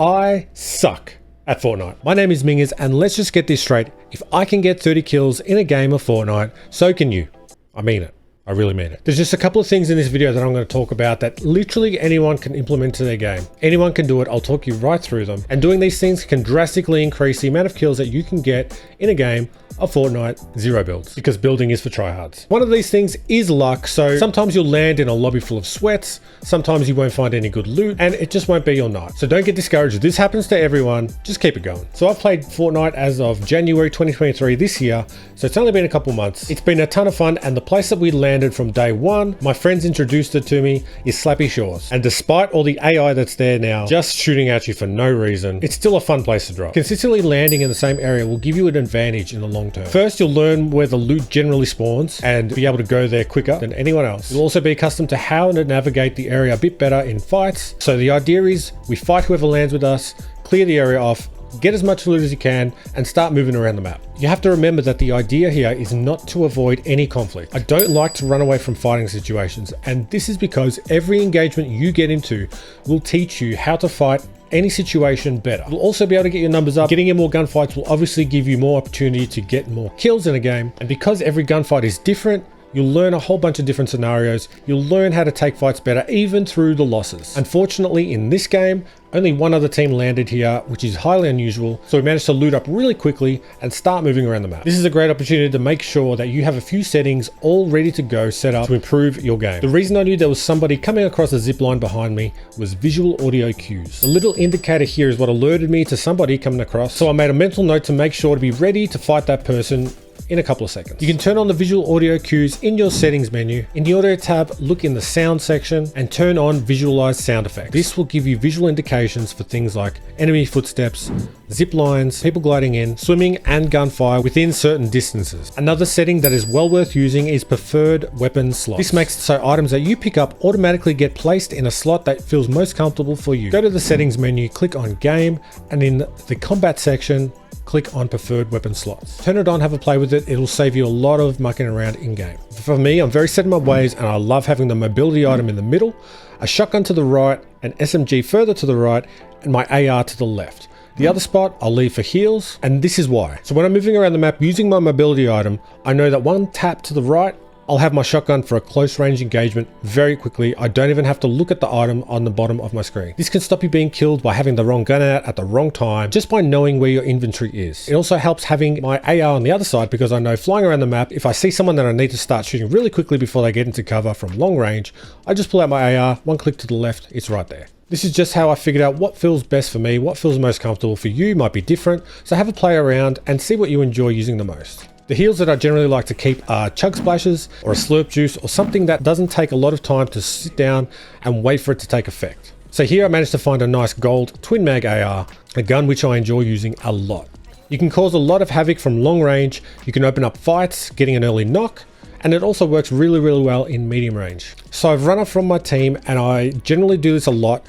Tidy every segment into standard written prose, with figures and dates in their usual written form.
I suck at Fortnite. My name is Mingers, and let's just get this straight. If I can get 30 kills in a game of Fortnite, so can you. I mean it. I really mean it. There's just a couple of things in this video that I'm going to talk about that literally anyone can implement to their game. Anyone can do it. I'll talk you right through them. And doing these things can drastically increase the amount of kills that you can get in a game of Fortnite zero builds, because building is for tryhards. One of these things is luck. So sometimes you'll land in a lobby full of sweats. Sometimes you won't find any good loot, and it just won't be your night. So don't get discouraged. This happens to everyone. Just keep it going. So I've played Fortnite as of January 2023 this year. So it's only been a couple months. It's been a ton of fun, and the place that we landed from day one, my friends introduced it to me, is Slappy Shores. And despite all the AI that's there now, just shooting at you for no reason, it's still a fun place to drop. Consistently landing in the same area will give you an advantage in the long term. First, you'll learn where the loot generally spawns and be able to go there quicker than anyone else. You'll also be accustomed to how to navigate the area a bit better in fights. So the idea is we fight whoever lands with us, clear the area off, get as much loot as you can, and start moving around the map. You have to remember that the idea here is not to avoid any conflict. I don't like to run away from fighting situations, and this is because every engagement you get into will teach you how to fight any situation better. You'll also be able to get your numbers up. Getting in more gunfights will obviously give you more opportunity to get more kills in a game, and because every gunfight is different, you'll learn a whole bunch of different scenarios. You'll learn how to take fights better, even through the losses. Unfortunately, in this game, only one other team landed here, which is highly unusual. So we managed to loot up really quickly and start moving around the map. This is a great opportunity to make sure that you have a few settings all ready to go set up to improve your game. The reason I knew there was somebody coming across a zip line behind me was visual audio cues. The little indicator here is what alerted me to somebody coming across. So I made a mental note to make sure to be ready to fight that person in a couple of seconds. You can turn on the visual audio cues in your settings menu. In the audio tab, look in the sound section and turn on visualize sound effects. This will give you visual indications for things like enemy footsteps, zip lines, people gliding in, swimming, and gunfire within certain distances. Another setting that is well worth using is preferred weapon slots. This makes it so items that you pick up automatically get placed in a slot that feels most comfortable for you. Go to the settings menu, click on game, and in the combat section, click on preferred weapon slots. Turn it on, have a play with it. It'll save you a lot of mucking around in game. For me, I'm very set in my ways, and I love having the mobility item in the middle, a shotgun to the right, an SMG further to the right, and my AR to the left. The other spot I'll leave for heals, and this is why. So when I'm moving around the map using my mobility item, I know that one tap to the right, I'll have my shotgun for a close range engagement very quickly. I don't even have to look at the item on the bottom of my screen. This can stop you being killed by having the wrong gun out at the wrong time, just by knowing where your inventory is. It also helps having my AR on the other side, because I know flying around the map, if I see someone that I need to start shooting really quickly before they get into cover from long range, I just pull out my AR, one click to the left, it's right there. This is just how I figured out what feels best for me, what feels most comfortable for you might be different, so have a play around and see what you enjoy using the most. The heals that I generally like to keep are chug splashes or a slurp juice, or something that doesn't take a lot of time to sit down and wait for it to take effect. So here I managed to find a nice gold twin mag AR, a gun which I enjoy using a lot. You can cause a lot of havoc from long range, you can open up fights, getting an early knock, and it also works really well in medium range. So I've run off from my team, and I generally do this a lot.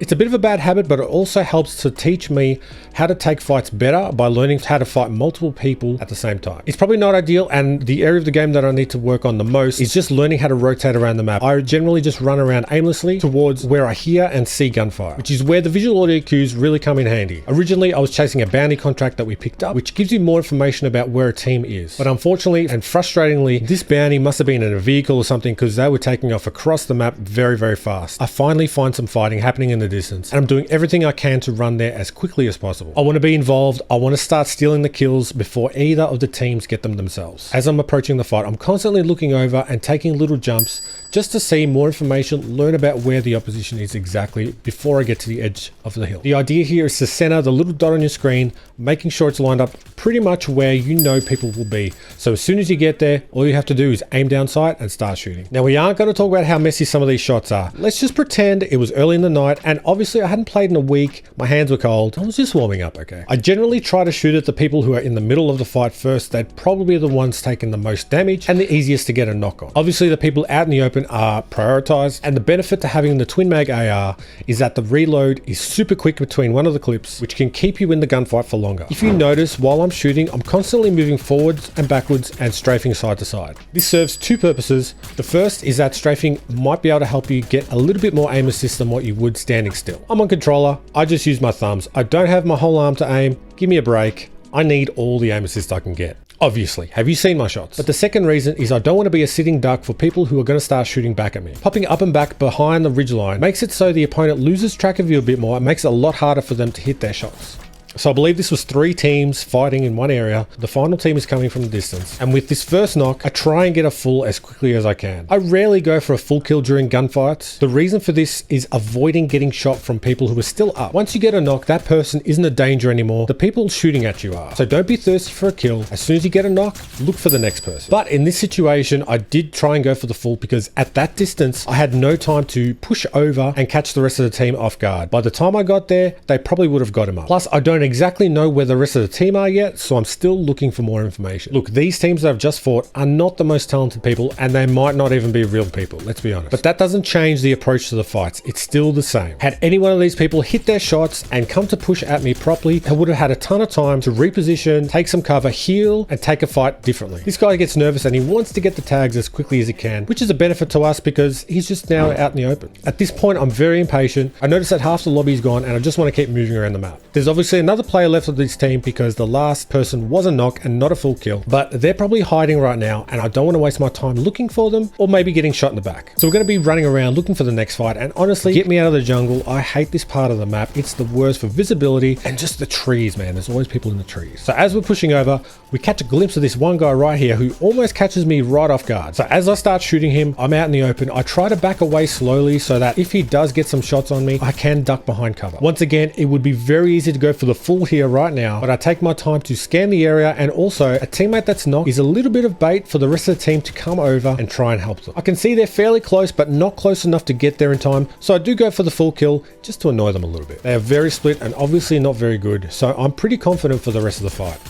It's a bit of a bad habit, but it also helps to teach me how to take fights better by learning how to fight multiple people at the same time. It's probably not ideal, and the area of the game that I need to work on the most is just learning how to rotate around the map. I generally just run around aimlessly towards where I hear and see gunfire, which is where the visual audio cues really come in handy. Originally, I was chasing a bounty contract that we picked up, which gives you more information about where a team is. But unfortunately and frustratingly, this bounty must have been in a vehicle or something, because they were taking off across the map very fast. I finally find some fighting happening in the distance, and I'm doing everything I can to run there as quickly as possible. I want to be involved. I want to start stealing the kills before either of the teams get them themselves. As I'm approaching the fight, I'm constantly looking over and taking little jumps just to see more information, learn about where the opposition is exactly before I get to the edge of the hill. The idea here is to center the little dot on your screen, making sure it's lined up pretty much where you know people will be. So as soon as you get there, all you have to do is aim down sight and start shooting. Now, we aren't going to talk about how messy some of these shots are. Let's just pretend it was early in the night, and obviously I hadn't played in a week, my hands were cold, I was just warming up, okay? I generally try to shoot at the people who are in the middle of the fight first. They'd probably be the ones taking the most damage and the easiest to get a knock on. Obviously, the people out in the open are prioritized, and the benefit to having the twin mag AR is that the reload is super quick between one of the clips, which can keep you in the gunfight for longer. If you notice, while I'm shooting, I'm constantly moving forwards and backwards and strafing side to side. This serves two purposes. The first is that strafing might be able to help you get a little bit more aim assist than what you would standing standing still. I'm on controller, I just use my thumbs. I don't have my whole arm to aim. Give me a break. I need all the aim assist I can get. Obviously, have you seen my shots? But the second reason is I don't want to be a sitting duck for people who are going to start shooting back at me. Popping up and back behind the ridgeline makes it so the opponent loses track of you a bit more. It makes it a lot harder for them to hit their shots. So I believe this was 3 teams fighting in one area. The final team is coming from the distance. And with this first knock, I try and get a full as quickly as I can. I rarely go for a full kill during gunfights. The reason for this is avoiding getting shot from people who are still up. Once you get a knock, that person isn't a danger anymore. The people shooting at you are. So don't be thirsty for a kill. As soon as you get a knock, look for the next person. But in this situation, I did try and go for the full because at that distance, I had no time to push over and catch the rest of the team off guard. By the time I got there, they probably would have got him up. Plus, I don't exactly know where the rest of the team are yet, so I'm still looking for more information. Look, these teams that I've just fought are not the most talented people, and they might not even be real people, let's be honest. But that doesn't change the approach to the fights. It's still the same. Had any one of these people hit their shots and come to push at me properly, I would have had a ton of time to reposition, take some cover, heal, and take a fight differently. This guy gets nervous and he wants to get the tags as quickly as he can, which is a benefit to us because he's just now out in the open. At this point, I'm very impatient. I notice that half the lobby's gone and I just want to keep moving around the map. There's obviously another player left of this team because the last person was a knock and not a full kill, but they're probably hiding right now and I don't want to waste my time looking for them or maybe getting shot in the back. So we're going to be running around looking for the next fight, and honestly, get me out of the jungle. I hate this part of the map. It's the worst for visibility and just the trees, man. There's always people in the trees. So as we're pushing over, we catch a glimpse of this one guy right here who almost catches me right off guard. So as I start shooting him, I'm out in the open. I try to back away slowly so that if he does get some shots on me, I can duck behind cover. Once again, it would be very easy to go for the full here right now, but I take my time to scan the area, and also a teammate that's knocked is a little bit of bait for the rest of the team to come over and try and help them. I can see they're fairly close, but not close enough to get there in time, so I do go for the full kill just to annoy them a little bit. They are very split and obviously not very good, so I'm pretty confident for the rest of the fight.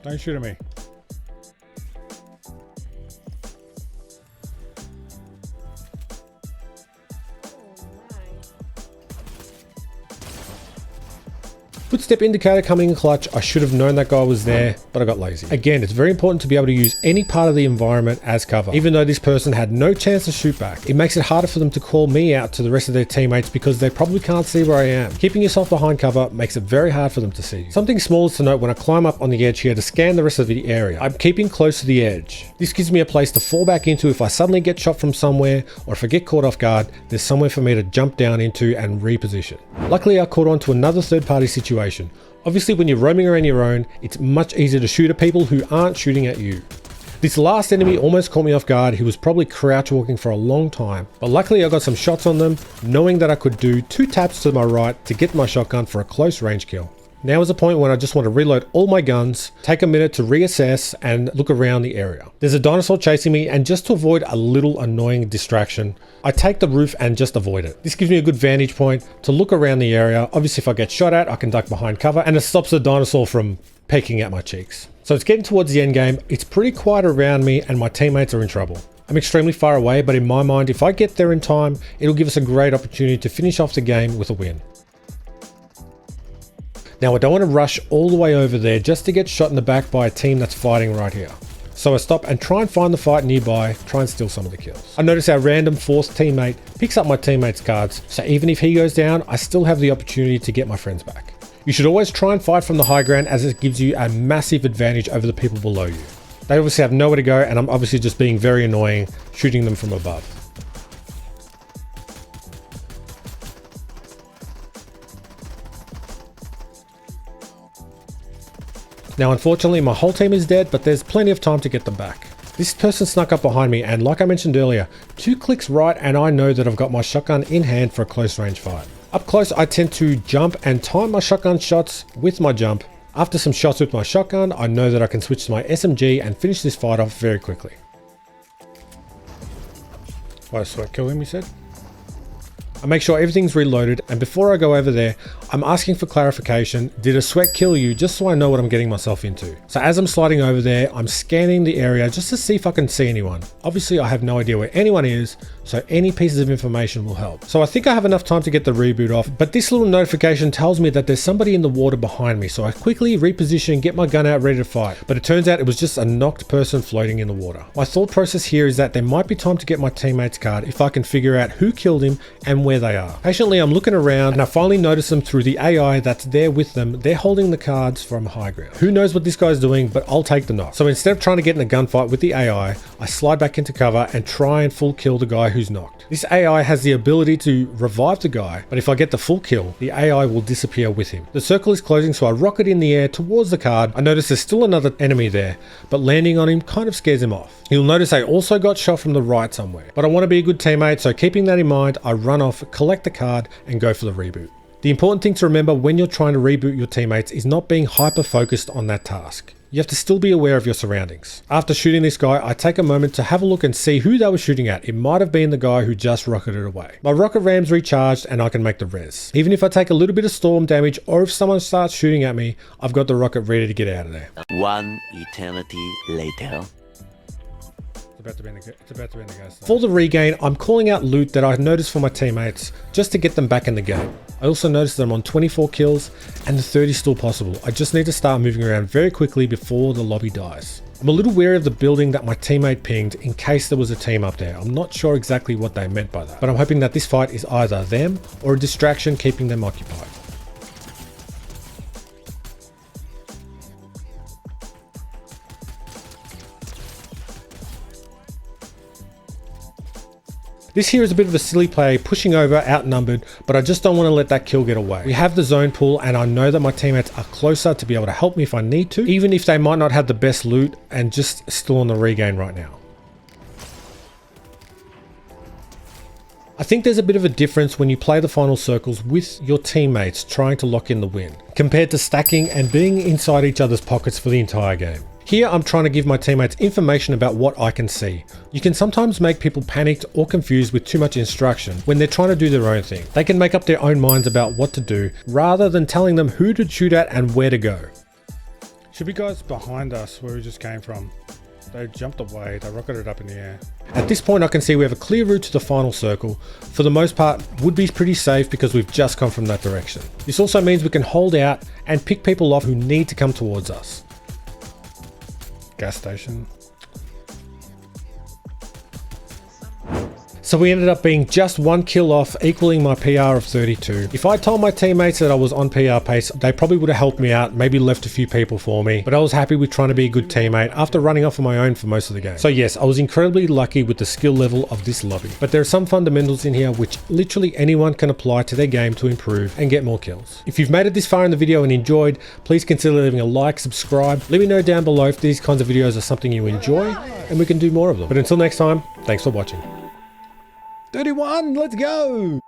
Don't shoot at me. Footstep indicator coming in clutch. I should have known that guy was there, but I got lazy. Again, it's very important to be able to use any part of the environment as cover. Even though this person had no chance to shoot back, it makes it harder for them to call me out to the rest of their teammates because they probably can't see where I am. Keeping yourself behind cover makes it very hard for them to see you. Something small is to note when I climb up on the edge here to scan the rest of the area. I'm keeping close to the edge. This gives me a place to fall back into if I suddenly get shot from somewhere, or if I get caught off guard, there's somewhere for me to jump down into and reposition. Luckily, I caught on to another third-party situation. Obviously, when you're roaming around your own, it's much easier to shoot at people who aren't shooting at you. This last enemy almost caught me off guard. He was probably crouch walking for a long time, but luckily I got some shots on them, knowing that I could do 2 taps to my right to get my shotgun for a close range kill. Now is the point when I just want to reload all my guns, take a minute to reassess and look around the area. There's a dinosaur chasing me, and just to avoid a little annoying distraction, I take the roof and just avoid it. This gives me a good vantage point to look around the area. Obviously, if I get shot at, I can duck behind cover, and it stops the dinosaur from pecking at my cheeks. So it's getting towards the end game. It's pretty quiet around me and my teammates are in trouble. I'm extremely far away, but in my mind, if I get there in time, it'll give us a great opportunity to finish off the game with a win. Now, I don't want to rush all the way over there just to get shot in the back by a team that's fighting right here. So I stop and try and find the fight nearby, try and steal some of the kills. I notice our random fourth teammate picks up my teammate's cards, so even if he goes down, I still have the opportunity to get my friends back. You should always try and fight from the high ground, as it gives you a massive advantage over the people below you. They obviously have nowhere to go, and I'm obviously just being very annoying, shooting them from above. Now, unfortunately, my whole team is dead, but there's plenty of time to get them back. This person snuck up behind me, and like I mentioned earlier, 2 clicks right and I know that I've got my shotgun in hand for a close range fight. Up close, I tend to jump and time my shotgun shots with my jump. After some shots with my shotgun, I know that I can switch to my SMG and finish this fight off very quickly. Oh, so I kill him, you said? I make sure everything's reloaded, and before I go over there, I'm asking for clarification. Did a sweat kill you? Just so I know what I'm getting myself into. So as I'm sliding over there, I'm scanning the area just to see if I can see anyone. Obviously, I have no idea where anyone is, so any pieces of information will help. So I think I have enough time to get the reboot off, but this little notification tells me that there's somebody in the water behind me, so I quickly reposition, get my gun out ready to fight. But it turns out it was just a knocked person floating in the water. My thought process here is that there might be time to get my teammate's card if I can figure out who killed him and where they are. Patiently, I'm looking around and I finally notice them through the AI that's there with them. They're holding the cards from high ground. Who knows what this guy's doing, but I'll take the knock. So instead of trying to get in a gunfight with the AI, I slide back into cover and try and full kill the guy who's knocked. This AI has the ability to revive the guy, but if I get the full kill, the AI will disappear with him. The circle is closing, so I rocket in the air towards the card. I notice there's still another enemy there, but landing on him kind of scares him off. You'll notice I also got shot from the right somewhere, but I want to be a good teammate, so keeping that in mind, I run off, collect the card, and go for the reboot. The important thing to remember when you're trying to reboot your teammates is not being hyper focused on that task. You have to still be aware of your surroundings. After shooting this guy, I take a moment to have a look and see who they were shooting at. It might have been the guy who just rocketed away. My rocket ram's recharged and I can make the res. Even if I take a little bit of storm damage or if someone starts shooting at me, I've got the rocket ready to get out of there. One eternity later. It's about to be in the ghost. For the regain, I'm calling out loot that I noticed for my teammates just to get them back in the game. I also noticed that I'm on 24 kills and the 30 is still possible. I just need to start moving around very quickly before the lobby dies. I'm a little wary of the building that my teammate pinged in case there was a team up there. I'm not sure exactly what they meant by that, but I'm hoping that this fight is either them or a distraction keeping them occupied. This here is a bit of a silly play, pushing over, outnumbered, but I just don't want to let that kill get away. We have the zone pool and I know that my teammates are closer to be able to help me if I need to, even if they might not have the best loot and just still on the regain right now. I think there's a bit of a difference when you play the final circles with your teammates trying to lock in the win, compared to stacking and being inside each other's pockets for the entire game. Here, I'm trying to give my teammates information about what I can see. You can sometimes make people panicked or confused with too much instruction when they're trying to do their own thing. They can make up their own minds about what to do rather than telling them who to shoot at and where to go. Should be guys behind us where we just came from. They jumped away, they rocketed up in the air. At this point I can see we have a clear route to the final circle. For the most part, would be pretty safe because we've just come from that direction. This also means we can hold out and pick people off who need to come towards us. Gas station. So we ended up being just 1 kill off, equaling my PR of 32. If I told my teammates that I was on PR pace, they probably would have helped me out, maybe left a few people for me, but I was happy with trying to be a good teammate after running off on my own for most of the game. So yes, I was incredibly lucky with the skill level of this lobby, but there are some fundamentals in here which literally anyone can apply to their game to improve and get more kills. If you've made it this far in the video and enjoyed, please consider leaving a like, subscribe, let me know down below if these kinds of videos are something you enjoy and we can do more of them. But until next time, thanks for watching. 31, let's go!